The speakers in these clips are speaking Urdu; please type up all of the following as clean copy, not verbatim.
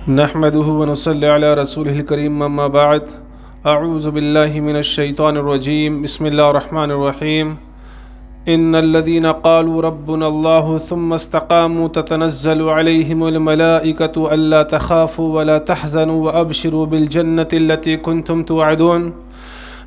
نحمده ونصلي على رسوله الكريم اما بعد اعوذ بالله من الشيطان الرجيم بسم الله الرحمن الرحيم ان الذين قالوا ربنا الله ثم استقاموا تتنزل عليهم الملائكة الا تخافوا ولا تحزنوا وابشروا بالجنة التي كنتم توعدون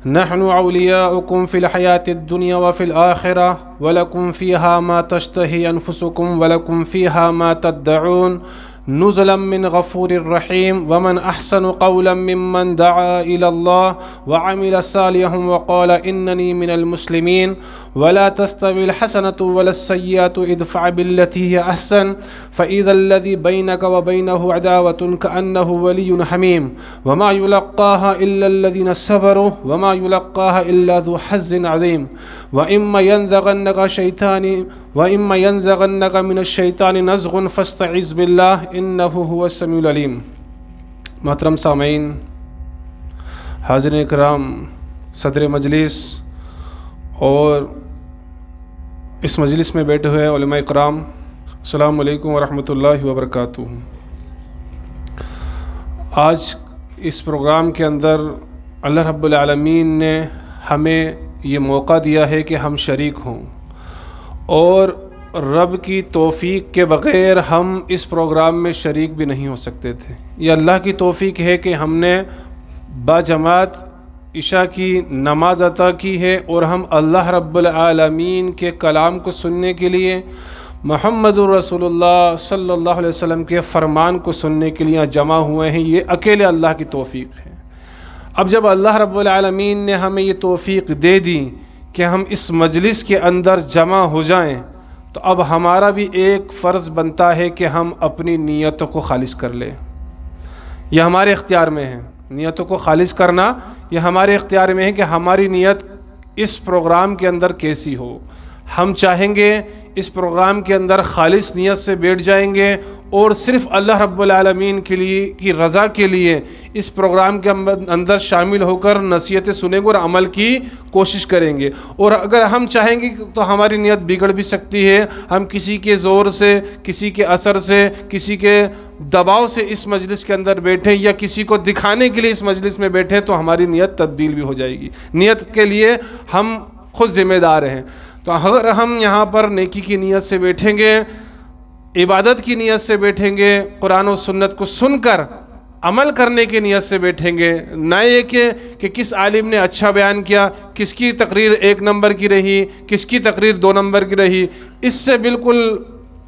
نحن أولياؤكم في الحياة الدنيا وفي الآخرة ولكم فيها ما تشتهي أنفسكم ولكم فيها ما تدعون نزلا من غفور رحيم ومن أحسن قولا ممن دعا إلى الله وعمل صالحا وقال إنني من المسلمين ولا تستوي الحسنة ولا السيئة ادفع بالتي هي أحسن فإذا الذي بينك وبينه عداوة كأنه ولي حميم وما يلقاها إلا الذين صبروا وما يلقاها إلا ذو حظ عظيم وإما ينزغنك من الشيطان نزغ فاستعذ بالله إنه هو السميع العليم۔ محترم سامعین، حاضرین کرام، صدر مجلس اور اس مجلس میں بیٹھے ہوئے علماء کرام، السلام علیکم ورحمۃ اللہ وبرکاتہ۔ آج اس پروگرام کے اندر اللہ رب العالمین نے ہمیں یہ موقع دیا ہے کہ ہم شریک ہوں، اور رب کی توفیق کے بغیر ہم اس پروگرام میں شریک بھی نہیں ہو سکتے تھے۔ یہ اللہ کی توفیق ہے کہ ہم نے باجماعت عشاء کی نماز عطا کی ہے اور ہم اللہ رب العالمین کے کلام کو سننے کے لیے، محمد رسول اللہ صلی اللہ علیہ وسلم کے فرمان کو سننے کے لیے جمع ہوئے ہیں۔ یہ اکیلے اللہ کی توفیق ہے۔ اب جب اللہ رب العالمین نے ہمیں یہ توفیق دے دی کہ ہم اس مجلس کے اندر جمع ہو جائیں، تو اب ہمارا بھی ایک فرض بنتا ہے کہ ہم اپنی نیتوں کو خالص کر لیں۔ یہ ہمارے اختیار میں ہے، نیتوں کو خالص کرنا یہ ہمارے اختیار میں ہے کہ ہماری نیت اس پروگرام کے اندر کیسی ہو۔ ہم چاہیں گے اس پروگرام کے اندر خالص نیت سے بیٹھ جائیں گے اور صرف اللہ رب العالمین کے لیے کی رضا کے لیے اس پروگرام کے اندر شامل ہو کر نصیحتیں سنیں گے اور عمل کی کوشش کریں گے۔ اور اگر ہم چاہیں گے تو ہماری نیت بگڑ بھی سکتی ہے، ہم کسی کے زور سے، کسی کے اثر سے، کسی کے دباؤ سے اس مجلس کے اندر بیٹھیں یا کسی کو دکھانے کے لیے اس مجلس میں بیٹھیں تو ہماری نیت تبدیل بھی ہو جائے گی۔ نیت کے لیے ہم خود ذمہ دار ہیں۔ تو اگر ہم یہاں پر نیکی کی نیت سے بیٹھیں گے، عبادت کی نیت سے بیٹھیں گے، قرآن و سنت کو سن کر عمل کرنے کی نیت سے بیٹھیں گے، نہ یہ کہ کس عالم نے اچھا بیان کیا، کس کی تقریر 1 نمبر کی رہی، کس کی تقریر 2 نمبر کی رہی، اس سے بالکل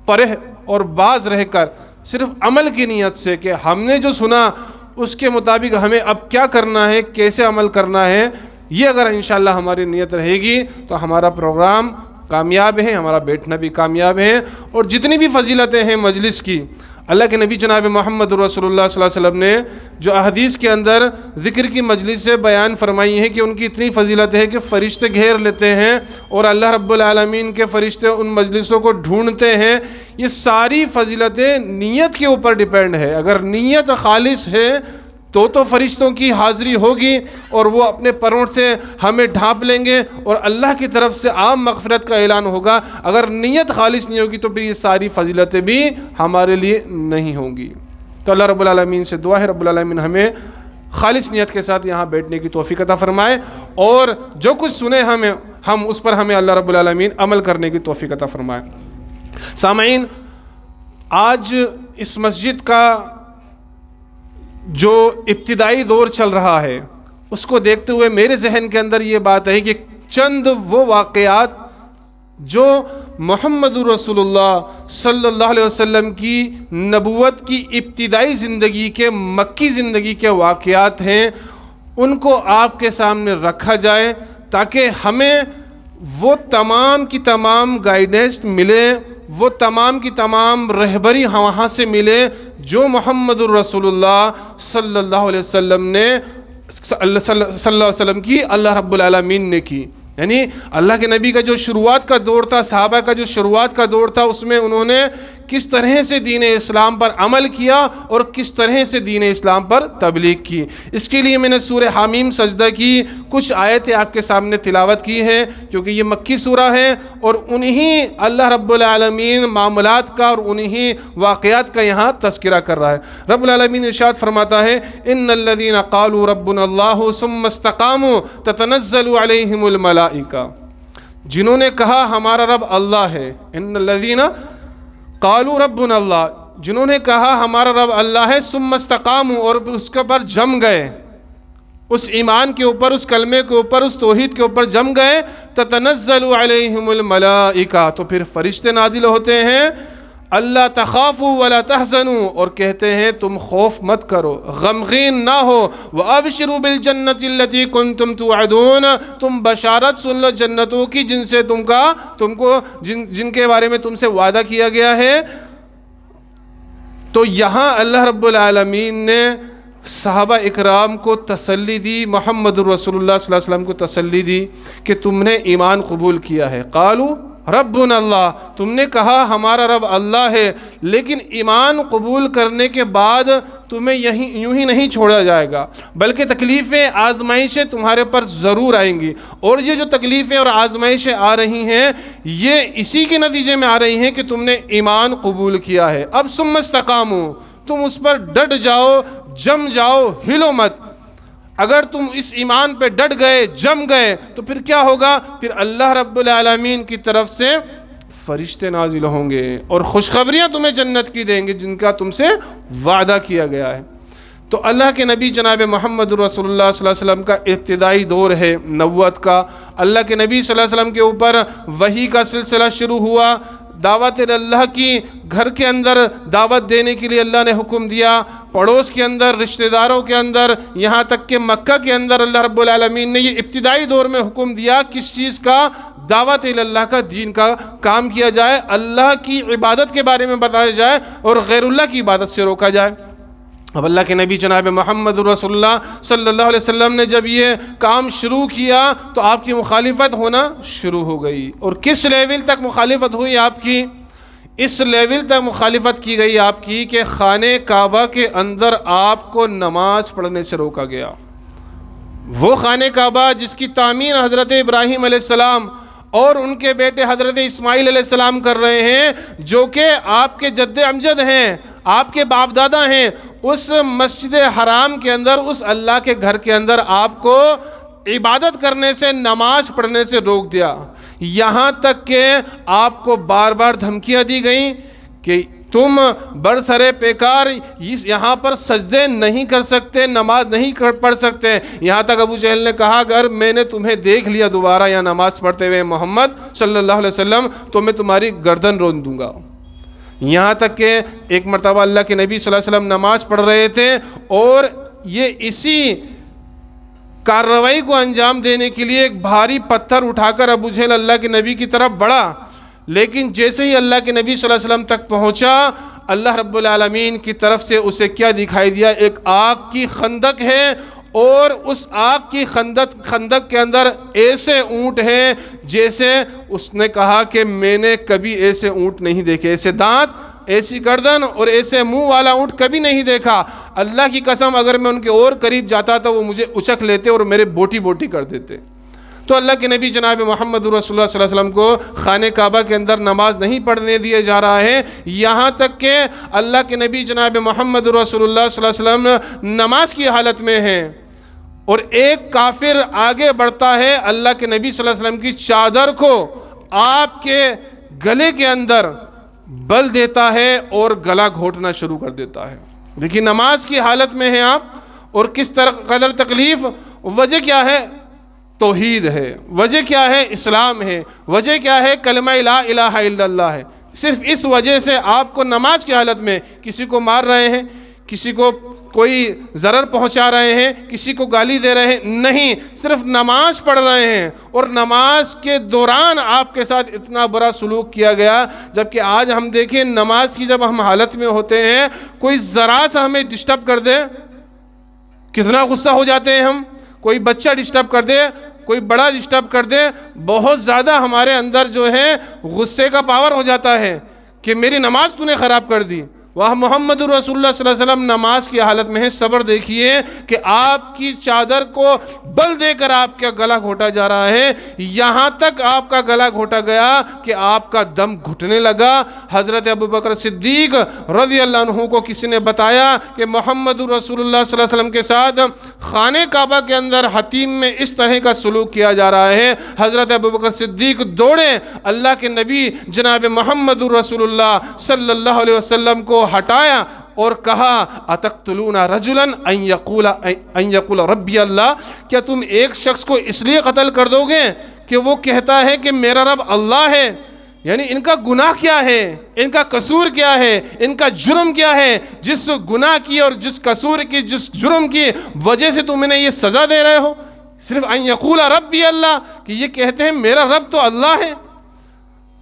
پرہ اور باز رہ کر صرف عمل کی نیت سے کہ ہم نے جو سنا اس کے مطابق ہمیں اب کیا کرنا ہے، کیسے عمل کرنا ہے، یہ اگر انشاءاللہ ہماری نیت رہے گی تو ہمارا پروگرام کامیاب ہے، ہمارا بیٹھنا بھی کامیاب ہے۔ اور جتنی بھی فضیلتیں ہیں مجلس کی، اللہ کے نبی جناب محمد رسول اللہ صلی اللہ علیہ وسلم نے جو احادیث کے اندر ذکر کی مجلس سے بیان فرمائی ہے کہ ان کی اتنی فضیلت ہے کہ فرشتے گھیر لیتے ہیں اور اللہ رب العالمین کے فرشتے ان مجلسوں کو ڈھونڈتے ہیں۔ یہ ساری فضیلتیں نیت کے اوپر ڈیپینڈ ہے۔ اگر نیت خالص ہے تو فرشتوں کی حاضری ہوگی اور وہ اپنے پروں سے ہمیں ڈھانپ لیں گے اور اللہ کی طرف سے عام مغفرت کا اعلان ہوگا۔ اگر نیت خالص نہیں ہوگی تو پھر یہ ساری فضیلتیں بھی ہمارے لیے نہیں ہوں گی۔ تو اللہ رب العالمین سے دعا ہے رب العالمین ہمیں خالص نیت کے ساتھ یہاں بیٹھنے کی توفیق عطا فرمائے، اور جو کچھ سنے ہم اس پر ہمیں اللہ رب العالمین عمل کرنے کی توفیق عطا فرمائے۔ سامعین، آج اس مسجد کا جو ابتدائی دور چل رہا ہے اس کو دیکھتے ہوئے میرے ذہن کے اندر یہ بات ہے کہ چند وہ واقعات جو محمد رسول اللہ صلی اللہ علیہ وسلم کی نبوت کی ابتدائی زندگی کے، مکی زندگی کے واقعات ہیں، ان کو آپ کے سامنے رکھا جائے تاکہ ہمیں وہ تمام کی تمام گائیڈنس ملے، وہ تمام کی تمام رہبری وہاں سے ملے جو محمد الرسول اللہ صلی اللہ علیہ وسلم نے صلی اللہ علیہ وسلم کی اللہ رب العالمین نے کی۔ یعنی اللہ کے نبی کا جو شروعات کا دور تھا، صحابہ کا جو شروعات کا دور تھا، اس میں انہوں نے کس طرح سے دین اسلام پر عمل کیا اور کس طرح سے دین اسلام پر تبلیغ کی۔ اس کے لیے میں نے سورہ حامیم سجدہ کی کچھ آیتیں آپ کے سامنے تلاوت کی ہیں، کیونکہ یہ مکی سورہ ہے اور انہی اللہ رب العالمین معاملات کا اور انہی واقعات کا یہاں تذکرہ کر رہا ہے۔ رب العالمین ارشاد فرماتا ہے ان الذین قالوا ربنا اللہ ثم استقاموا تتنزل علیہم الملائکہ، جنہوں نے کہا ہمارا رب اللہ ہے، ان الذین قالوا ربنا اللہ، جنہوں نے کہا ہمارا رب اللہ ہے، ثم استقاموا، اور اس کے اوپر جم گئے، اس ایمان کے اوپر، اس کلمے کے اوپر، اس توحید کے اوپر جم گئے، تتنزل علیہم الملائکہ، تو پھر فرشتے نازل ہوتے ہیں، اللہ تخافوا ولا تحزنوا، اور کہتے ہیں تم خوف مت کرو، غمگین نہ ہو، وابشروا بالجنۃ التي كنتم توعدون، تم بشارت سن لو جنتوں کی جن سے جن کے بارے میں تم سے وعدہ کیا گیا ہے۔ تو یہاں اللہ رب العالمین نے صحابہ اکرام کو تسلی دی، محمد رسول اللہ صلی اللہ علیہ وسلم کو تسلی دی کہ تم نے ایمان قبول کیا ہے، قالوا ربنا اللہ، تم نے کہا ہمارا رب اللہ ہے، لیکن ایمان قبول کرنے کے بعد تمہیں یوں ہی نہیں چھوڑا جائے گا، بلکہ تکلیفیں آزمائشیں تمہارے پر ضرور آئیں گی، اور یہ جو تکلیفیں اور آزمائشیں آ رہی ہیں یہ اسی کے نتیجے میں آ رہی ہیں کہ تم نے ایمان قبول کیا ہے۔ اب ثم استقاموا، تم اس پر ڈٹ جاؤ، جم جاؤ، ہلو مت۔ اگر تم اس ایمان پہ ڈٹ گئے، جم گئے، تو پھر کیا ہوگا؟ پھر اللہ رب العالمین کی طرف سے فرشتے نازل ہوں گے اور خوشخبریاں تمہیں جنت کی دیں گے جن کا تم سے وعدہ کیا گیا ہے۔ تو اللہ کے نبی جناب محمد رسول اللہ صلی اللہ علیہ وسلم کا ابتدائی دور ہے نبوت کا، اللہ کے نبی صلی اللہ علیہ وسلم کے اوپر وحی کا سلسلہ شروع ہوا، دعوت اللہ کی گھر کے اندر دعوت دینے کے لیے اللہ نے حکم دیا، پڑوس کے اندر، رشتہ داروں کے اندر، یہاں تک کہ مکہ کے اندر اللہ رب العالمین نے یہ ابتدائی دور میں حکم دیا کس چیز کا؟ دعوت اللہ کا، دین کا کام کیا جائے، اللہ کی عبادت کے بارے میں بتایا جائے اور غیر اللہ کی عبادت سے روکا جائے۔ اب اللہ کے نبی جناب محمد رسول اللہ صلی اللہ علیہ وسلم نے جب یہ کام شروع کیا تو آپ کی مخالفت ہونا شروع ہو گئی، اور کس لیول تک مخالفت ہوئی آپ کی؟ اس لیول تک مخالفت کی گئی آپ کی کہ خانہ کعبہ کے اندر آپ کو نماز پڑھنے سے روکا گیا۔ وہ خانہ کعبہ جس کی تعمیر حضرت ابراہیم علیہ السلام اور ان کے بیٹے حضرت اسماعیل علیہ السلام کر رہے ہیں، جو کہ آپ کے جد امجد ہیں، آپ کے باپ دادا ہیں، اس مسجد حرام کے اندر، اس اللہ کے گھر کے اندر آپ کو عبادت کرنے سے، نماز پڑھنے سے روک دیا، یہاں تک کہ آپ کو بار بار دھمکیاں دی گئیں کہ تم برسرے پیکار یہاں پر سجدے نہیں کر سکتے، نماز نہیں پڑھ سکتے، یہاں تک ابو جہل نے کہا اگر میں نے تمہیں دیکھ لیا دوبارہ یہاں نماز پڑھتے ہوئے محمد صلی اللہ علیہ وسلم تو میں تمہاری گردن رون دوں گا۔ یہاں تک کہ ایک مرتبہ اللہ کے نبی صلی اللہ علیہ وسلم نماز پڑھ رہے تھے اور یہ اسی کارروائی کو انجام دینے کے لیے ایک بھاری پتھر اٹھا کر ابو جہل اللہ کے نبی کی طرف بڑھا، لیکن جیسے ہی اللہ کے نبی صلی اللہ علیہ وسلم تک پہنچا، اللہ رب العالمین کی طرف سے اسے کیا دکھائی دیا؟ ایک آگ کی خندق ہے، اور اس آگ کی خندق کے اندر ایسے اونٹ ہیں جیسے اس نے کہا کہ میں نے کبھی ایسے اونٹ نہیں دیکھے، ایسے دانت، ایسی گردن اور ایسے منہ والا اونٹ کبھی نہیں دیکھا۔ اللہ کی قسم اگر میں ان کے اور قریب جاتا تو وہ مجھے اچک لیتے اور میرے بوٹی بوٹی کر دیتے۔ تو اللہ کے نبی جناب محمد رسول اللہ صلی اللہ علیہ وسلم کو خانہ کعبہ کے اندر نماز نہیں پڑھنے دیا جا رہا ہے، یہاں تک کہ اللہ کے نبی جناب محمد رسول اللہ صلی اللہ علیہ وسلم نماز کی حالت میں ہیں، اور ایک کافر آگے بڑھتا ہے، اللہ کے نبی صلی اللہ علیہ وسلم کی چادر کو آپ کے گلے کے اندر بل دیتا ہے اور گلا گھونٹنا شروع کر دیتا ہے۔ دیکھیے نماز کی حالت میں ہیں آپ، اور کس قدر تکلیف۔ وجہ کیا ہے؟ توحید ہے، وجہ کیا ہے؟ اسلام ہے، وجہ کیا ہے؟ کلمہ لا الہ الا اللہ ہے۔ صرف اس وجہ سے آپ کو نماز کی حالت میں کسی کو مار رہے ہیں، کسی کو کوئی ضرر پہنچا رہے ہیں، کسی کو گالی دے رہے ہیں، نہیں، صرف نماز پڑھ رہے ہیں، اور نماز کے دوران آپ کے ساتھ اتنا برا سلوک کیا گیا، جبکہ آج ہم دیکھیں نماز کی جب ہم حالت میں ہوتے ہیں، کوئی ذرا سا ہمیں ڈسٹرب کر دے کتنا غصہ ہو جاتے ہیں ہم، کوئی بچہ ڈسٹرب کر دے، کوئی بڑا ڈسٹرب کر دے، بہت زیادہ ہمارے اندر جو ہے غصے کا پاور ہو جاتا ہے کہ میری نماز تو نے خراب کر دی. وہاں محمد رسول اللہ صلی اللہ علیہ وسلم نماز کی حالت میں ہے. صبر دیکھیے کہ آپ کی چادر کو بل دے کر آپ کا گلا گھوٹا جا رہا ہے, یہاں تک آپ کا گلا گھوٹا گیا کہ آپ کا دم گھٹنے لگا. حضرت ابوبکر صدیق رضی اللہ عنہ کو کسی نے بتایا کہ محمد رسول اللہ صلی اللہ علیہ وسلم کے ساتھ خانہ کعبہ کے اندر حتیم میں اس طرح کا سلوک کیا جا رہا ہے. حضرت ابوبکر صدیق دوڑے, اللہ کے نبی جناب محمد رسول اللہ صلی اللہ علیہ وسلم کو ہٹایا اور کہا اتقتلون رجلا ان یقول ربی اللہ, کیا تم ایک شخص کو اس لیے قتل کر دو گے کہ وہ کہتا ہے کہ میرا رب اللہ ہے؟ یعنی ان کا گناہ کیا ہے, ان کا قصور کیا ہے, ان کا جرم کیا ہے, جس گناہ کی اور جس قصور کی, جس جرم کی وجہ سے تم انہیں یہ سزا دے رہے ہو؟ صرف ان یقول ربی اللہ, کہ یہ کہتے ہیں میرا رب تو اللہ ہے.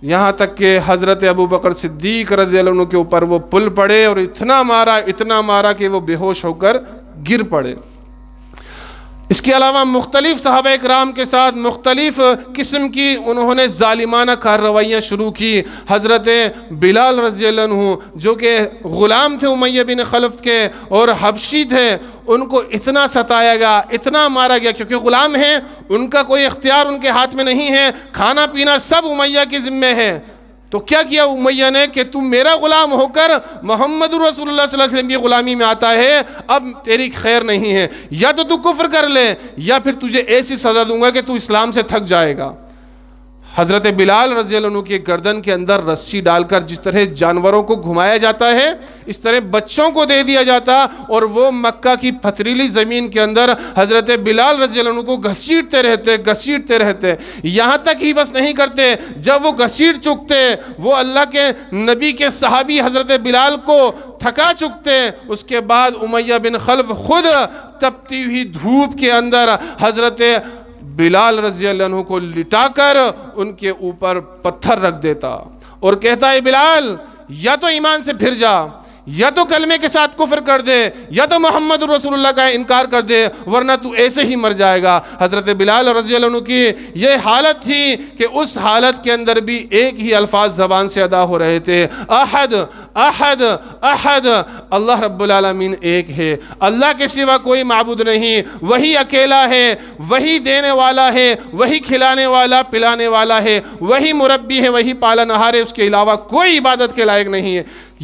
یہاں تک کہ حضرت ابوبکر صدیق رضی اللہ عنہ کے اوپر وہ پل پڑے اور اتنا مارا کہ وہ بے ہوش ہو کر گر پڑے. اس کے علاوہ مختلف صحابہ اکرام کے ساتھ مختلف قسم کی انہوں نے ظالمانہ کارروائیاں شروع کی. حضرت بلال رضی اللہ عنہ جو کہ غلام تھے امیہ بن خلف کے اور حبشی تھے, ان کو اتنا ستایا گیا, اتنا مارا گیا, کیونکہ غلام ہیں, ان کا کوئی اختیار ان کے ہاتھ میں نہیں ہے, کھانا پینا سب امیہ کے ذمہ ہے. تو کیا کیا امیہ نے کہ تم میرا غلام ہو کر محمد رسول اللہ صلی اللہ علیہ وسلم کی غلامی میں آتا ہے, اب تیری خیر نہیں ہے, یا تو کفر کر لے یا پھر تجھے ایسی سزا دوں گا کہ تو اسلام سے تھک جائے گا. حضرت بلال رضی اللہ عنہ کی گردن کے اندر رسی ڈال کر جس طرح جانوروں کو گھمایا جاتا ہے اس طرح بچوں کو دے دیا جاتا, اور وہ مکہ کی پتھریلی زمین کے اندر حضرت بلال رضی اللہ عنہ کو گھسیٹتے رہتے. یہاں تک ہی بس نہیں کرتے, جب وہ گھسیٹ چکتے وہ اللہ کے نبی کے صحابی حضرت بلال کو تھکا چکتے, اس کے بعد امیہ بن خلف خود تپتی ہوئی دھوپ کے اندر حضرت بلال رضی اللہ عنہ کو لٹا کر ان کے اوپر پتھر رکھ دیتا اور کہتا ہے بلال یا تو ایمان سے پھر جا, یا تو کلمے کے ساتھ کفر کر دے, یا تو محمد رسول اللہ کا انکار کر دے, ورنہ تو ایسے ہی مر جائے گا. حضرت بلال رضی اللہ عنہ کی یہ حالت تھی کہ اس حالت کے اندر بھی ایک ہی الفاظ زبان سے ادا ہو رہے تھے, احد احد احد, اللہ رب العالمین ایک ہے, اللہ کے سوا کوئی معبود نہیں, وہی اکیلا ہے, وہی دینے والا ہے, وہی کھلانے والا پلانے والا ہے, وہی مربی ہے, وہی پالنہار ہے, اس کے علاوہ کوئی عبادت کے لائق نہیں ہے.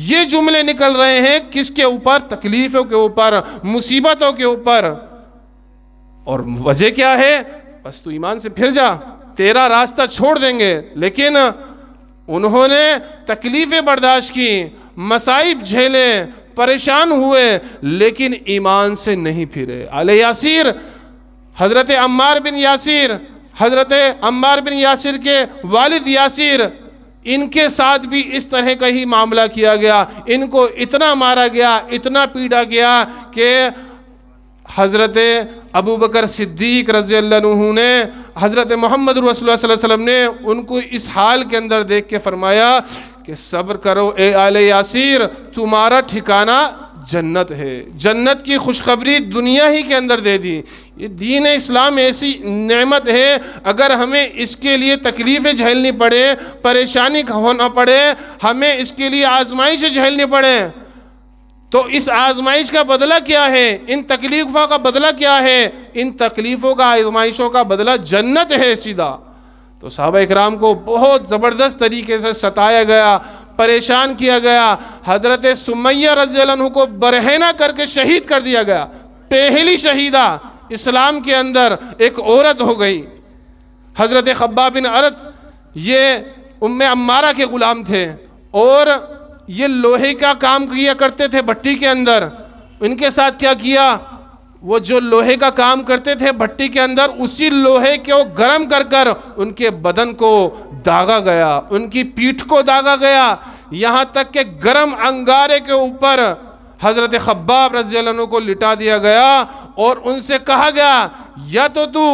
یہ جملے نکل رہے ہیں کس کے اوپر؟ تکلیفوں کے اوپر, مصیبتوں کے اوپر. اور وجہ کیا ہے؟ بس تو ایمان سے پھر جا, تیرا راستہ چھوڑ دیں گے. لیکن انہوں نے تکلیفیں برداشت کی, مصائب جھیلے, پریشان ہوئے, لیکن ایمان سے نہیں پھرے. آل یاسر, حضرت عمار بن یاسر کے والد یاسر, ان کے ساتھ بھی اس طرح کا ہی معاملہ کیا گیا. ان کو اتنا مارا گیا, اتنا پیٹا گیا کہ حضرت ابوبکر صدیق رضی اللہ عنہ نے حضرت محمد رسول اللہ صلی اللہ علیہ وسلم نے ان کو اس حال کے اندر دیکھ کے فرمایا کہ صبر کرو اے آل یاسر, تمہارا ٹھکانہ جنت ہے. جنت کی خوشخبری دنیا ہی کے اندر دے دی. یہ دین اسلام ایسی نعمت ہے, اگر ہمیں اس کے لیے تکلیفیں جھیلنی پڑے, پریشانی ہونا پڑے, ہمیں اس کے لیے آزمائشیں جھیلنی پڑے, تو اس آزمائش کا بدلہ کیا ہے؟ ان تکلیفوں کا بدلہ کیا ہے؟ ان تکلیفوں کا, آزمائشوں کا بدلہ جنت ہے سیدھا. تو صحابہ اکرام کو بہت زبردست طریقے سے ستایا گیا, پریشان کیا گیا. حضرت سمیہ رضی اللہ عنہ کو برہنہ کر کے شہید کر دیا گیا. پہلی شہیدہ اسلام کے اندر ایک عورت ہو گئی. حضرت خباب بن ارت یہ ام عمارہ کے غلام تھے اور یہ لوہے کا کام کیا کرتے تھے بھٹی کے اندر. ان کے ساتھ کیا کیا؟ وہ جو لوہے کا کام کرتے تھے بھٹی کے اندر, اسی لوہے کو گرم کر کر ان کے بدن کو داغا گیا, ان کی پیٹھ کو داغا گیا, یہاں تک کہ گرم انگارے کے اوپر حضرت خباب رضی اللہ عنہ کو لٹا دیا گیا اور ان سے کہا گیا یا تو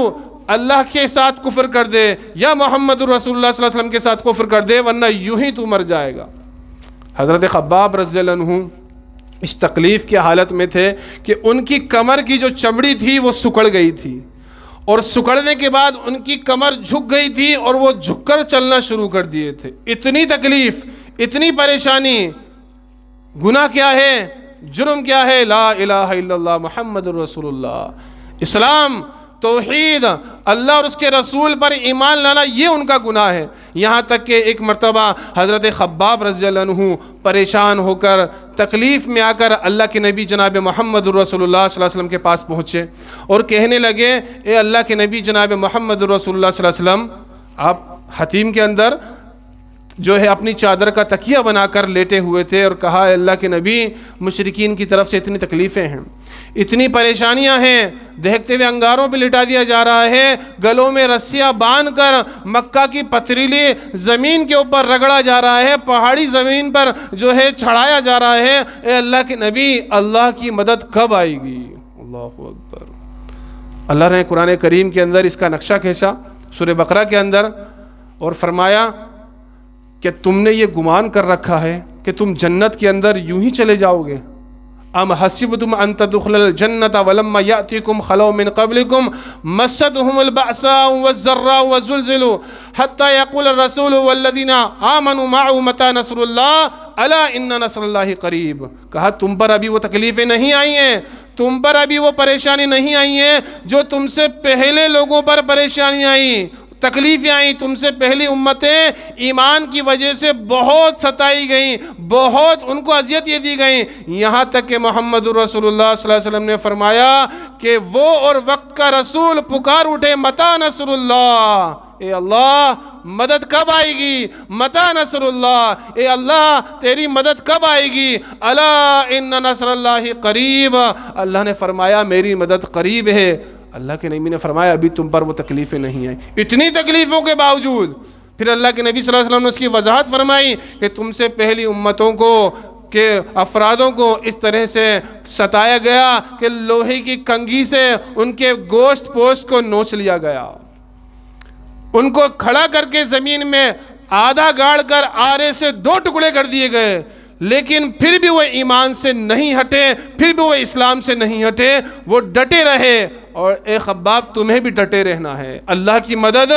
اللہ کے ساتھ کفر کر دے یا محمد رسول اللہ صلی اللہ علیہ وسلم کے ساتھ کفر کر دے, ورنہ یوں ہی تو مر جائے گا. حضرت خباب رضی اللہ عنہ اس تکلیف کی حالت میں تھے کہ ان کی کمر کی جو چمڑی تھی وہ سکڑ گئی تھی, اور سکڑنے کے بعد ان کی کمر جھک گئی تھی اور وہ جھک کر چلنا شروع کر دیے تھے. اتنی تکلیف, اتنی پریشانی، گناہ کیا ہے، جرم کیا ہے؟ لا الہ الا اللہ محمد الرسول اللہ۔ اسلام، توحید، اللہ اور اس کے رسول پر ایمان لانا، یہ ان کا گناہ ہے۔ یہاں تک کہ ایک مرتبہ حضرت خباب رضی اللہ عنہ پریشان ہو کر، تکلیف میں آ کر اللہ کے نبی جناب محمد الرسول اللہ صلی اللہ علیہ وسلم کے پاس پہنچے اور کہنے لگے، اے اللہ کے نبی جناب محمد الرسول اللہ صلی اللہ علیہ وسلم، آپ حتیم کے اندر جو ہے اپنی چادر کا تکیہ بنا کر لیٹے ہوئے تھے، اور کہا، اے اللہ کے نبی، مشرکین کی طرف سے اتنی تکلیفیں ہیں، اتنی پریشانیاں ہیں، دہکتے ہوئے انگاروں پہ لٹا دیا جا رہا ہے، گلوں میں رسیاں باندھ کر مکہ کی پتھریلی زمین کے اوپر رگڑا جا رہا ہے، پہاڑی زمین پر جو ہے چڑھایا جا رہا ہے، اے اللہ کے نبی، اللہ کی مدد کب آئے گی؟ اللہ اکبر۔ اللہ نے قرآن کریم کے اندر اس کا نقشہ کھینچا سورہ بقرہ کے اندر، اور فرمایا کہ تم نے یہ گمان کر رکھا ہے کہ تم جنت کے اندر یوں ہی چلے جاؤ گے؟ ام حسبتم ان تدخلوا الجنة ولما يأتكم خلو من قبلكم مستهم البأساء والضراء وزلزلوا حتى يقول الرسول والذين آمنوا معه متى نصر الله الا ان نصر الله قریب۔ کہا تم پر ابھی وہ تکلیفیں نہیں آئی ہیں، تم پر ابھی وہ پریشانی نہیں آئی ہیں جو تم سے پہلے لوگوں پر پریشانی آئی، تکلیفیں آئیں۔ تم سے پہلی امتیں ایمان کی وجہ سے بہت ستائی گئیں، بہت ان کو اذیت یہ دی گئیں، یہاں تک کہ محمد رسول اللہ صلی اللہ علیہ وسلم نے فرمایا کہ وہ اور وقت کا رسول پکار اٹھے، متی نصر اللہ، اے اللہ مدد کب آئے گی؟ متی نصر اللہ، اے اللہ تیری مدد کب آئے گی؟ الا ان نصر اللہ قریب، اللہ نے فرمایا میری مدد قریب ہے۔ اللہ کے نبی نے فرمایا ابھی تم پر وہ تکلیفیں نہیں آئیں۔ اتنی تکلیفوں کے باوجود پھر اللہ کے نبی صلی اللہ علیہ وسلم نے اس کی وضاحت فرمائی کہ تم سے پہلی امتوں کو، کہ افرادوں کو اس طرح سے ستایا گیا کہ لوہے کی کنگھی سے ان کے گوشت پوشت کو نوچ لیا گیا، ان کو کھڑا کر کے زمین میں آدھا گاڑ کر آرے سے 2 ٹکڑے کر دیے گئے، لیکن پھر بھی وہ ایمان سے نہیں ہٹے، پھر بھی وہ اسلام سے نہیں ہٹے، وہ ڈٹے رہے۔ اور اے خباب تمہیں بھی ڈٹے رہنا ہے، اللہ کی مدد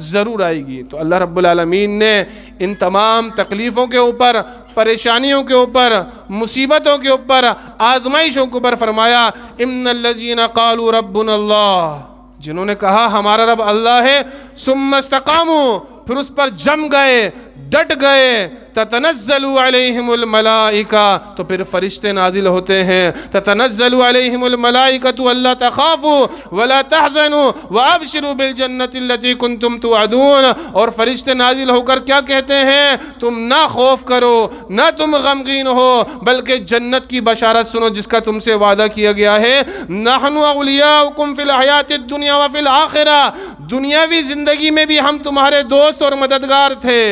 ضرور آئے گی۔ تو اللہ رب العالمین نے ان تمام تکلیفوں کے اوپر، پریشانیوں کے اوپر، مصیبتوں کے اوپر، آزمائشوں کے اوپر فرمایا، ان الذین قالوا ربنا اللہ، جنہوں نے کہا ہمارا رب اللہ ہے، ثم استقاموا، پھر اس پر جم گئے، ڈٹ گئے، تتنزل علیہم الملائکہ، تو پھر فرشتے نازل ہوتے ہیں، تتنزل علیہم الملائکۃ الا تخافوا ولا تحزنوا وابشروا بالجنۃ التي کنتم توعدون، اور فرشتے نازل ہو کر کیا کہتے ہیں؟ تم نہ خوف کرو، نہ تم غمگین ہو، بلکہ جنت کی بشارت سنو جس کا تم سے وعدہ کیا گیا ہے۔ نحن اولیاؤکم فی الحیاۃ الدنیا وفی الآخرہ، دنیاوی زندگی میں بھی ہم تمہارے دوست اور مددگار تھے،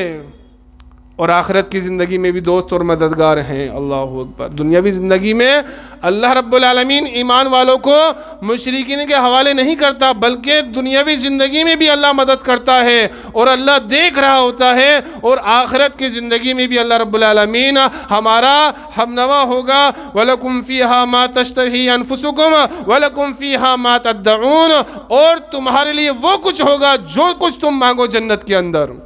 اور آخرت کی زندگی میں بھی دوست اور مددگار ہیں۔ اللہ اکبر۔ دنیاوی زندگی میں اللہ رب العالمین ایمان والوں کو مشرکین کے حوالے نہیں کرتا، بلکہ دنیاوی زندگی میں بھی اللہ مدد کرتا ہے اور اللہ دیکھ رہا ہوتا ہے، اور آخرت کی زندگی میں بھی اللہ رب العالمین ہمارا ہمنوا ہوگا۔ وَلَكُمْ فِيهَا مَا تَشْتَهِي أَنفُسُكُمْ وَلَكُمْ فِيهَا مَا تَدَّعُونَ، اور تمہارے لیے وہ کچھ ہوگا جو کچھ تم مانگو جنت کے اندر۔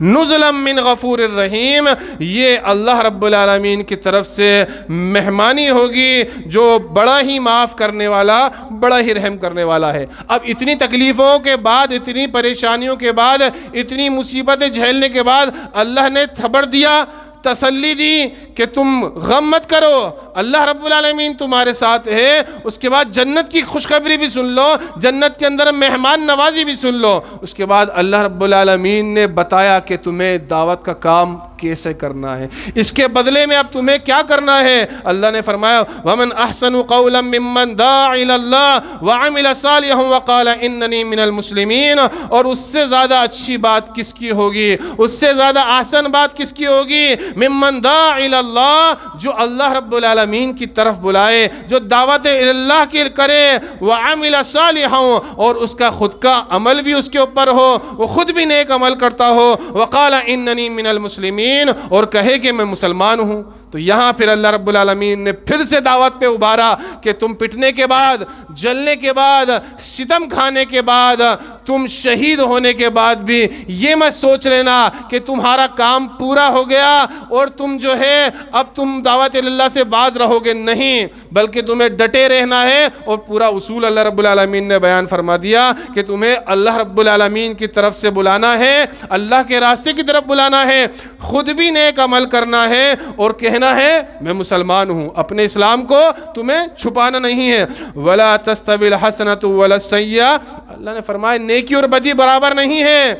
نزلا من غفور الرحیم، یہ اللہ رب العالمین کی طرف سے مہمانی ہوگی جو بڑا ہی معاف کرنے والا، بڑا ہی رحم کرنے والا ہے۔ اب اتنی تکلیفوں کے بعد، اتنی پریشانیوں کے بعد، اتنی مصیبتیں جھیلنے کے بعد اللہ نے خبر دیا، تسلی دی کہ تم غم مت کرو، اللہ رب العالمین تمہارے ساتھ ہے۔ اس کے بعد جنت کی خوشخبری بھی سن لو، جنت کے اندر مہمان نوازی بھی سن لو۔ اس کے بعد اللہ رب العالمین نے بتایا کہ تمہیں دعوت کا کام کیسے کرنا ہے، اس کے بدلے میں اب تمہیں کیا کرنا ہے۔ اللہ نے فرمایا وَمَنْ أَحْسَنُ قَوْلًا مِّمَّنْ دَعَا إِلَى اللَّهِ وَعَمِلَ صَالِحًا وَقَالَ إِنَّنِي مِنَ الْمُسْلِمِينَ، اور اس سے زیادہ اچھی بات کس کی ہوگی، اس سے زیادہ احسن بات کس کی ہوگی؟ ممن دعا الی اللہ، جو اللہ رب العالمین کی طرف بلائے، جو دعوت اللہ کی کرے، وعمل صالحا، اور اس کا خود کا عمل بھی اس کے اوپر ہو، وہ خود بھی نیک عمل کرتا ہو، وقال اننی من المسلمین، اور کہے کہ میں مسلمان ہوں۔ تو یہاں پھر اللہ رب العالمین نے پھر سے دعوت پہ ابھارا کہ تم پٹنے کے بعد، جلنے کے بعد، ستم کھانے کے بعد، تم شہید ہونے کے بعد بھی یہ مت سوچ لینا کہ تمہارا کام پورا ہو گیا اور تم جو ہے اب تم دعوت اللہ سے باز رہو گے، نہیں، بلکہ تمہیں ڈٹے رہنا ہے۔ اور پورا اصول اللہ رب العالمین نے بیان فرما دیا کہ تمہیں اللہ رب العالمین کی طرف سے بلانا ہے، اللہ کے راستے کی طرف بلانا ہے، خود بھی نیک عمل کرنا ہے اور کہنا ہے میں مسلمان ہوں، اپنے اسلام کو تمہیں چھپانا نہیں ہے۔ وَلَا تَسْتَوِي الْحَسَنَةُ وَلَا السَّيِّئَةُ، اللہ نے فرمایا نیکی اور بدی برابر نہیں ہے۔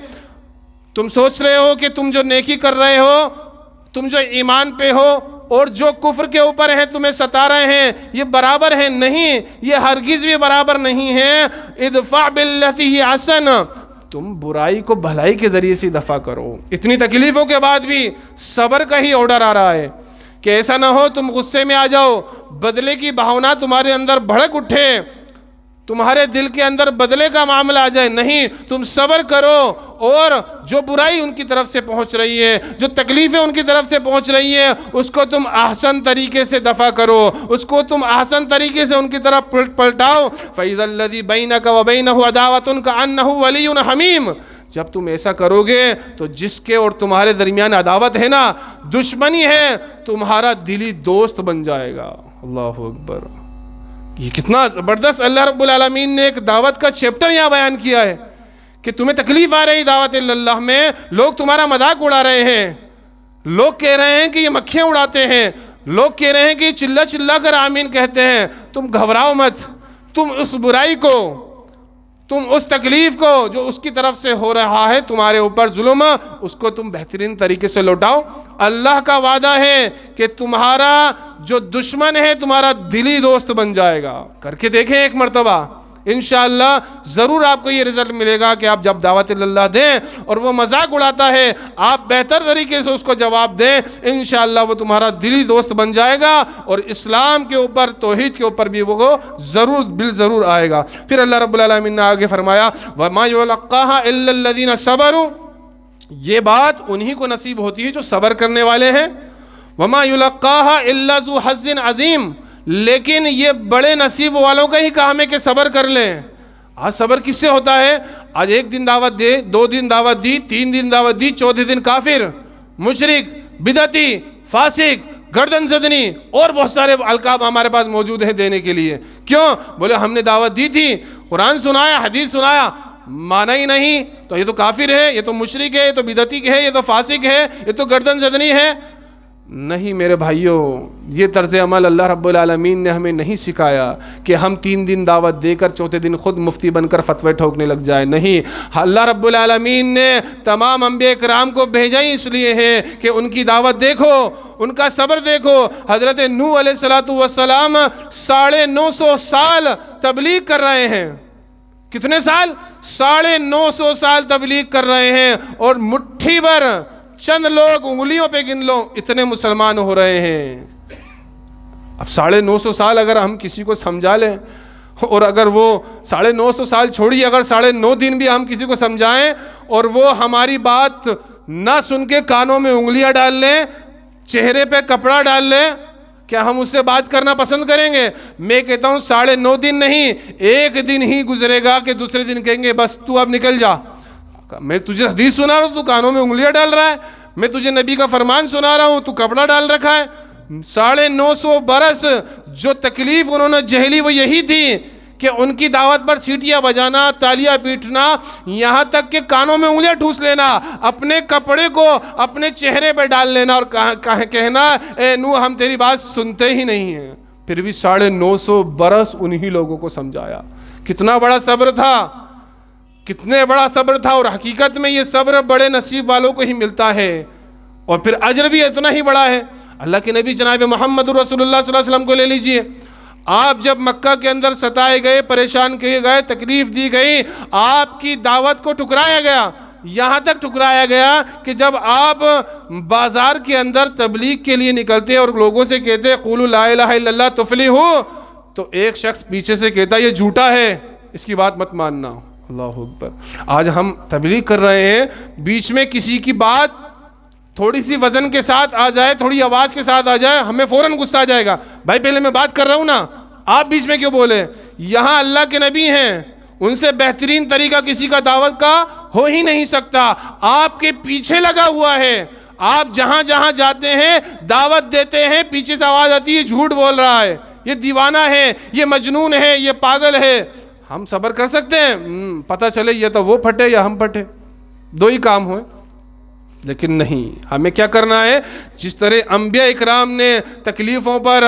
تم سوچ رہے ہو کہ تم جو نیکی کر رہے ہو، تم جو ایمان پہ ہو اور جو کفر کے اوپر ہیں تمہیں ستا رہے ہیں، یہ برابر ہے، نہیں، یہ ہرگز بھی برابر نہیں ہے۔ ادفع باللتی ہی احسن، تم برائی کو بھلائی کے ذریعے سے دفع کرو۔ اتنی تکلیفوں کے بعد بھی صبر کا ہی آرڈر آ رہا ہے کہ ایسا نہ ہو تم غصے میں آ جاؤ، بدلے کی بھاونا تمہارے اندر بھڑک اٹھے، تمہارے دل کے اندر بدلے کا معاملہ آ جائے، نہیں، تم صبر کرو اور جو برائی ان کی طرف سے پہنچ رہی ہے، جو تکلیفیں ان کی طرف سے پہنچ رہی ہیں، اس کو تم احسن طریقے سے دفع کرو، اس کو تم احسن طریقے سے ان کی طرف پلٹاؤ۔ فَإِذَا الَّذِي بَيْنَكَ وَبَيْنَهُ عَدَاوَةٌ كَأَنَّهُ وَلِيٌّ حَمِيمٌ، جب تم ایسا کرو گے تو جس کے اور تمہارے درمیان عداوت ہے نا، دشمنی ہے، تمہارا دلی دوست بن جائے گا۔ اللہ اکبر، یہ کتنا زبردست اللہ رب العالمین نے ایک دعوت کا چیپٹر یہاں بیان کیا ہے کہ تمہیں تکلیف آ رہی دعوت اللہ میں، لوگ تمہارا مذاق اڑا رہے ہیں، لوگ کہہ رہے ہیں کہ یہ مکھیاں اڑاتے ہیں، لوگ کہہ رہے ہیں کہ چلا چلا کر آمین کہتے ہیں، تم گھبراؤ مت، تم اس برائی کو، تم اس تکلیف کو جو اس کی طرف سے ہو رہا ہے تمہارے اوپر ظلم، اس کو تم بہترین طریقے سے لوٹاؤ۔ اللہ کا وعدہ ہے کہ تمہارا جو دشمن ہے تمہارا دلی دوست بن جائے گا۔ کر کے دیکھیں ایک مرتبہ، انشاءاللہ ضرور آپ کو یہ رزلٹ ملے گا کہ آپ جب دعوت اللہ دیں اور وہ مذاق اڑاتا ہے، آپ بہتر طریقے سے اس کو جواب دیں، انشاءاللہ وہ تمہارا دلی دوست بن جائے گا اور اسلام کے اوپر، توحید کے اوپر بھی وہ ضرور بالضرور آئے گا۔ پھر اللہ رب العالمین نے آگے فرمایا وَمَا يُلَقَّاهَا إِلَّا الَّذِينَ صَبَرُوا، یہ بات انہی کو نصیب ہوتی ہے جو صبر کرنے والے ہیں۔ وَمَا يُلَقَّاهَا إِلَّا ذُو حَظٍّ عَظِيمٍ، لیکن یہ بڑے نصیب والوں کا ہی کام ہے کہ صبر کر لیں۔ آج صبر کس سے ہوتا ہے؟ آج ایک دن دعوت دے، 2 دن دعوت دی، 3 دن دعوت دی، 4تھے دن کافر، مشرک، بدعتی، فاسق، گردن زدنی اور بہت سارے القاب ہمارے پاس موجود ہیں دینے کے لیے۔ کیوں؟ بولے ہم نے دعوت دی تھی، قرآن سنایا، حدیث سنایا، مانا ہی نہیں، تو یہ تو کافر ہے، یہ تو مشرک ہے، یہ تو بدعتی ہے، یہ تو فاسق ہے، یہ تو گردن زدنی ہے۔ نہیں میرے بھائیوں، یہ طرز عمل اللہ رب العالمین نے ہمیں نہیں سکھایا کہ ہم 3 دن دعوت دے کر 4تھے دن خود مفتی بن کر فتوے ٹھوکنے لگ جائے۔ نہیں، اللہ رب العالمین نے تمام انبیاء کرام کو بھیجا ہی اس لیے ہے کہ ان کی دعوت دیکھو، ان کا صبر دیکھو۔ حضرت نوح علیہ السلام 950 سال تبلیغ کر رہے ہیں۔ کتنے سال؟ 950 سال تبلیغ کر رہے ہیں اور مٹھی بھر، چند لوگ انگلیوں پہ گن لو، اتنے مسلمان ہو رہے ہیں۔ اب 950 سال اگر ہم کسی کو سمجھا لیں، اور اگر وہ 950 سال چھوڑی، اگر 9.5 دن بھی ہم کسی کو سمجھائیں اور وہ ہماری بات نہ سن کے کانوں میں انگلیاں ڈال لیں، چہرے پہ کپڑا ڈال لیں، کیا ہم اس سے بات کرنا پسند کریں گے؟ میں کہتا ہوں 9.5 دن نہیں، 1 دن ہی گزرے گا کہ دوسرے دن کہیں گے بس تو اب نکل جا۔ میں تجھے حدیث سنا رہا ہوں، تو کانوں میں انگلیاں ڈال رہا ہے، میں تجھے نبی کا فرمان سنا رہا ہوں، تو کپڑا ڈال رکھا ہے۔ 950 برس جو تکلیف انہوں نے جھیلی وہ یہی تھی کہ ان کی دعوت پر سیٹیاں بجانا، تالیاں پیٹنا، یہاں تک کہ کانوں میں انگلیاں ٹھوس لینا، اپنے کپڑے کو اپنے چہرے پہ ڈال لینا اور کہنا اے نوح ہم تیری بات سنتے ہی نہیں ہیں۔ پھر بھی 950 برس انہی لوگوں کو سمجھایا۔ کتنا بڑا صبر تھا، کتنے بڑا صبر تھا، اور حقیقت میں یہ صبر بڑے نصیب والوں کو ہی ملتا ہے اور پھر اجر بھی اتنا ہی بڑا ہے۔ اللہ کے نبی جناب محمد رسول اللہ صلی اللہ علیہ وسلم کو لے لیجئے، آپ جب مکہ کے اندر ستائے گئے، پریشان کیے گئے، تکلیف دی گئی، آپ کی دعوت کو ٹھکرایا گیا، یہاں تک ٹھکرایا گیا کہ جب آپ بازار کے اندر تبلیغ کے لیے نکلتے اور لوگوں سے کہتے قولوا لا الہ الا اللہ تفلحوا، تو ایک شخص پیچھے سے کہتا یہ جھوٹا ہے، اس کی بات مت ماننا۔ اللہ اکبر۔ آج ہم تبلیغ کر رہے ہیں، بیچ میں کسی کی بات تھوڑی سی وزن کے ساتھ آ جائے، تھوڑی آواز کے ساتھ آ جائے، ہمیں فوراً غصہ آ جائے گا، بھائی پہلے میں بات کر رہا ہوں نا، آپ بیچ میں کیوں بولے؟ یہاں اللہ کے نبی ہیں، ان سے بہترین طریقہ کسی کا دعوت کا ہو ہی نہیں سکتا، آپ کے پیچھے لگا ہوا ہے، آپ جہاں جہاں جاتے ہیں دعوت دیتے ہیں، پیچھے سے آواز آتی ہے جھوٹ بول رہا ہے، یہ دیوانہ ہے، یہ مجنون ہے، یہ پاگل ہے۔ ہم صبر کر سکتے ہیں، پتہ چلے یہ تو وہ پھٹے یا ہم پھٹے، دو ہی کام ہوئے۔ لیکن نہیں، ہمیں کیا کرنا ہے؟ جس طرح انبیاء اکرام نے تکلیفوں پر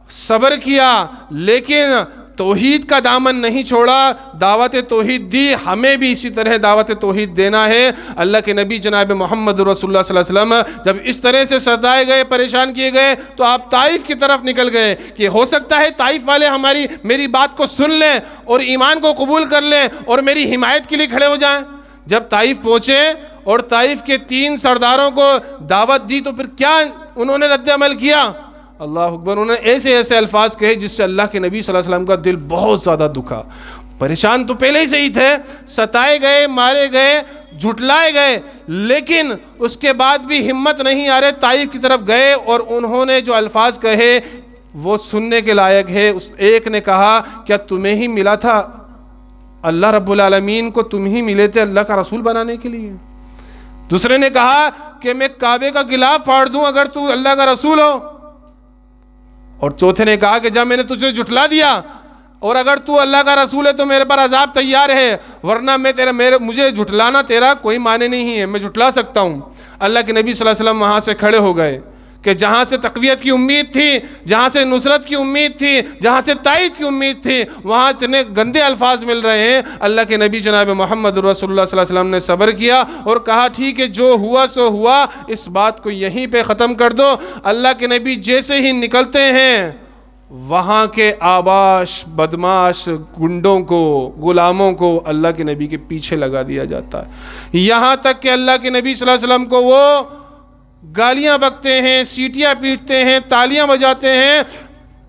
صبر کیا لیکن توحید کا دامن نہیں چھوڑا، دعوت توحید دی، ہمیں بھی اسی طرح دعوت توحید دینا ہے۔ اللہ کے نبی جناب محمد رسول اللہ صلی اللہ علیہ وسلم جب اس طرح سے ستائے گئے، پریشان کیے گئے، تو آپ طائف کی طرف نکل گئے کہ ہو سکتا ہے طائف والے میری بات کو سن لیں اور ایمان کو قبول کر لیں اور میری حمایت کے لیے کھڑے ہو جائیں۔ جب طائف پہنچے اور طائف کے 3 سرداروں کو دعوت دی تو پھر کیا انہوں نے رد عمل کیا؟ اللہ اکبر، انہوں نے ایسے ایسے الفاظ کہے جس سے اللہ کے نبی صلی اللہ علیہ وسلم کا دل بہت زیادہ دکھا۔ پریشان تو پہلے ہی سے ہی تھے، ستائے گئے، مارے گئے، جھٹلائے گئے، لیکن اس کے بعد بھی ہمت نہیں آ رہے، طائف کی طرف گئے اور انہوں نے جو الفاظ کہے وہ سننے کے لائق ہے۔ اس ایک نے کہا کیا تمہیں ہی ملا تھا اللہ رب العالمین کو، تم ہی ملے تھے اللہ کا رسول بنانے کے لیے؟ دوسرے نے کہا کہ میں کعبے کا غلاف پھاڑ دوں اگر تو اللہ کا رسول ہو، اور چوتھے نے کہا کہ جب میں نے تجھے جھٹلا دیا اور اگر تو اللہ کا رسول ہے تو میرے پر عذاب تیار ہے، ورنہ مجھے جھٹلانا تیرا کوئی معنی نہیں ہے، میں جھٹلا سکتا ہوں۔ اللہ کے نبی صلی اللہ علیہ وسلم وہاں سے کھڑے ہو گئے کہ جہاں سے تقویت کی امید تھی، جہاں سے نصرت کی امید تھی، جہاں سے تائید کی امید تھی، وہاں اتنے گندے الفاظ مل رہے ہیں۔ اللہ کے نبی جناب محمد رسول اللہ صلی اللہ علیہ وسلم نے صبر کیا اور کہا ٹھیک ہے، جو ہوا سو ہوا، اس بات کو یہیں پہ ختم کر دو۔ اللہ کے نبی جیسے ہی نکلتے ہیں، وہاں کے آباش بدماش گنڈوں کو، غلاموں کو اللہ کے نبی کے پیچھے لگا دیا جاتا ہے، یہاں تک کہ اللہ کے نبی صلی اللہ علیہ وسلم کو وہ گالیاں بکتے ہیں، سیٹیاں پیٹتے ہیں، تالیاں بجاتے ہیں،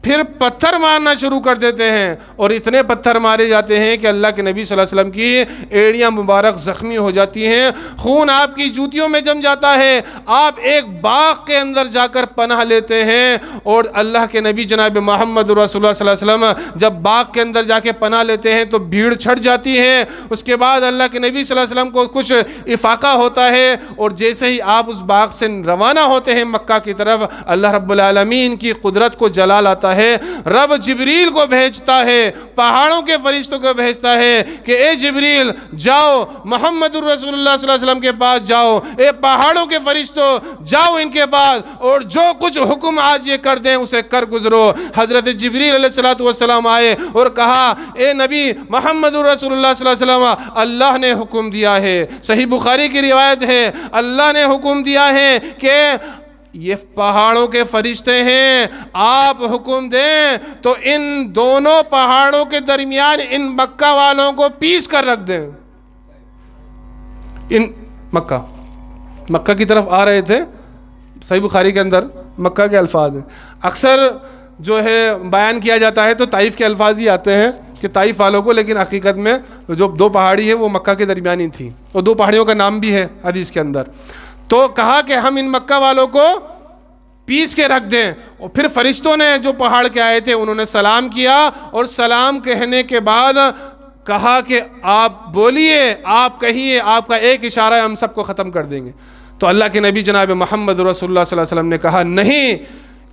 پھر پتھر مارنا شروع کر دیتے ہیں، اور اتنے پتھر مارے جاتے ہیں کہ اللہ کے نبی صلی اللہ علیہ وسلم کی ایڑیاں مبارک زخمی ہو جاتی ہیں، خون آپ کی جوتیوں میں جم جاتا ہے، آپ ایک باغ کے اندر جا کر پناہ لیتے ہیں، اور اللہ کے نبی جناب محمد رسول اللہ صلی اللہ علیہ وسلم جب باغ کے اندر جا کے پناہ لیتے ہیں تو بھیڑ چھٹ جاتی ہے۔ اس کے بعد اللہ کے نبی صلی اللہ علیہ وسلم کو کچھ افاقہ ہوتا ہے، اور جیسے ہی آپ اس باغ سے روانہ ہوتے ہیں مکہ کی طرف، اللہ رب العالمین کی قدرت کو جلال آتا ہے، رب جبریل کو بھیجتا ہے، پہاڑوں کے فرشتوں کو بھیجتا ہے کہ اے جبریل جاؤ محمد رسول اللہ صلی اللہ علیہ وسلم کے پاس جاؤ، اے پہاڑوں کے فرشتوں جاؤ ان کے پاس، اور جو کچھ حکم آج یہ کر دیں اسے کر گزرو۔ حضرت جبریل علیہ السلام آئے اور کہا اے نبی محمد رسول اللہ صلی اللہ علیہ وسلم، اللہ نے حکم دیا ہے، صحیح بخاری کی روایت ہے، اللہ نے حکم دیا ہے کہ یہ پہاڑوں کے فرشتے ہیں، آپ حکم دیں تو ان دونوں پہاڑوں کے درمیان ان مکہ والوں کو پیس کر رکھ دیں۔ ان مکہ کی طرف آ رہے تھے، صحیح بخاری کے اندر مکہ کے الفاظ ہیں، اکثر جو ہے بیان کیا جاتا ہے تو طائف کے الفاظ ہی آتے ہیں کہ طائف والوں کو، لیکن حقیقت میں جو 2 پہاڑی ہے وہ مکہ کے درمیان ہی تھی، اور 2 پہاڑیوں کا نام بھی ہے حدیث کے اندر۔ تو کہا کہ ہم ان مکہ والوں کو پیس کے رکھ دیں، اور پھر فرشتوں نے جو پہاڑ کے آئے تھے انہوں نے سلام کیا، اور سلام کہنے کے بعد کہا کہ آپ بولیے، آپ کہیے، آپ کا ایک اشارہ ہے ہم سب کو ختم کر دیں گے۔ تو اللہ کے نبی جناب محمد رسول اللہ صلی اللہ علیہ وسلم نے کہا نہیں،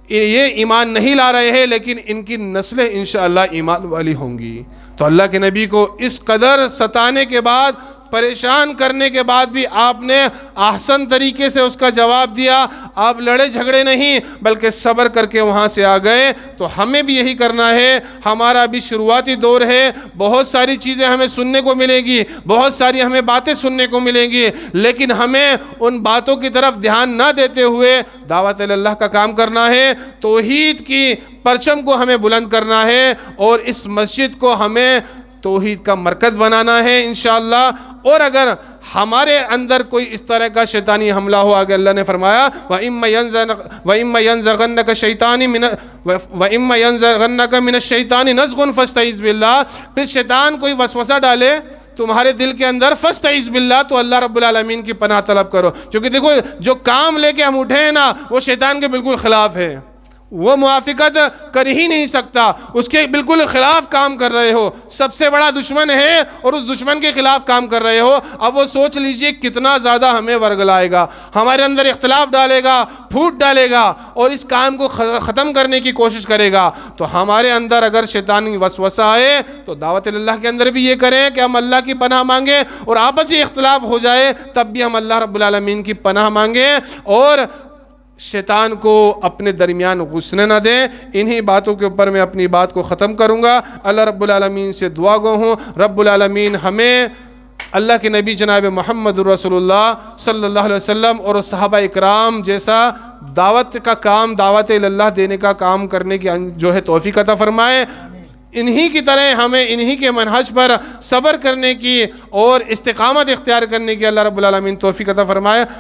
یہ ایمان نہیں لا رہے ہیں لیکن ان کی نسلیں انشاءاللہ ایمان والی ہوں گی۔ تو اللہ کے نبی کو اس قدر ستانے کے بعد، پریشان کرنے کے بعد بھی آپ نے احسن طریقے سے اس کا جواب دیا، آپ لڑے جھگڑے نہیں بلکہ صبر کر کے وہاں سے آ گئے۔ تو ہمیں بھی یہی کرنا ہے، ہمارا بھی شروعاتی دور ہے، بہت ساری چیزیں ہمیں سننے کو ملے گی، بہت ساری ہمیں باتیں سننے کو ملیں گی، لیکن ہمیں ان باتوں کی طرف دھیان نہ دیتے ہوئے دعوت اللہ کا کام کرنا ہے، توحید کی پرچم کو ہمیں بلند کرنا ہے، اور اس مسجد کو ہمیں توحید کا مرکز بنانا ہے انشاءاللہ۔ اور اگر ہمارے اندر کوئی اس طرح کا شیطانی حملہ ہو، آگے اللہ نے فرمایا وَإِمَّا يَنزَغَنَّكَ مِنَ الشَّيْطَانِ نَزْغٌ فَاسْتَعِذْ بِاللَّهِ، پھر شیطان کوئی وسوسہ ڈالے تمہارے دل کے اندر فاستعذ باللہ، تو اللہ رب العالمین کی پناہ طلب کرو، کیونکہ دیکھو جو کام لے کے ہم اٹھے ہیں نا وہ شیطان کے بالکل خلاف ہے، وہ موافقت کر ہی نہیں سکتا، اس کے بالکل خلاف کام کر رہے ہو، سب سے بڑا دشمن ہے اور اس دشمن کے خلاف کام کر رہے ہو۔ اب وہ سوچ لیجئے کتنا زیادہ ہمیں ورگلائے گا، ہمارے اندر اختلاف ڈالے گا، پھوٹ ڈالے گا اور اس کام کو ختم کرنے کی کوشش کرے گا۔ تو ہمارے اندر اگر شیطانی وسوسہ آئے تو دعوت اللہ کے اندر بھی یہ کریں کہ ہم اللہ کی پناہ مانگیں، اور آپسی اختلاف ہو جائے تب بھی ہم اللہ رب العالمین کی پناہ مانگیں اور شیطان کو اپنے درمیان گھسنے نہ دیں۔ انہی باتوں کے اوپر میں اپنی بات کو ختم کروں گا۔ اللہ رب العالمین سے دعا گو ہوں رب العالمین ہمیں اللہ کے نبی جناب محمد رسول اللہ صلی اللہ علیہ وسلم اور صحابہ اکرام جیسا دعوت کا کام، دعوت اللہ دینے کا کام کرنے کی جو ہے توفیق عطا فرمائے۔ انہی کی طرح ہمیں انہی کے منہج پر صبر کرنے کی اور استقامت اختیار کرنے کی اللہ رب العالمین توفیق عطا فرمائے۔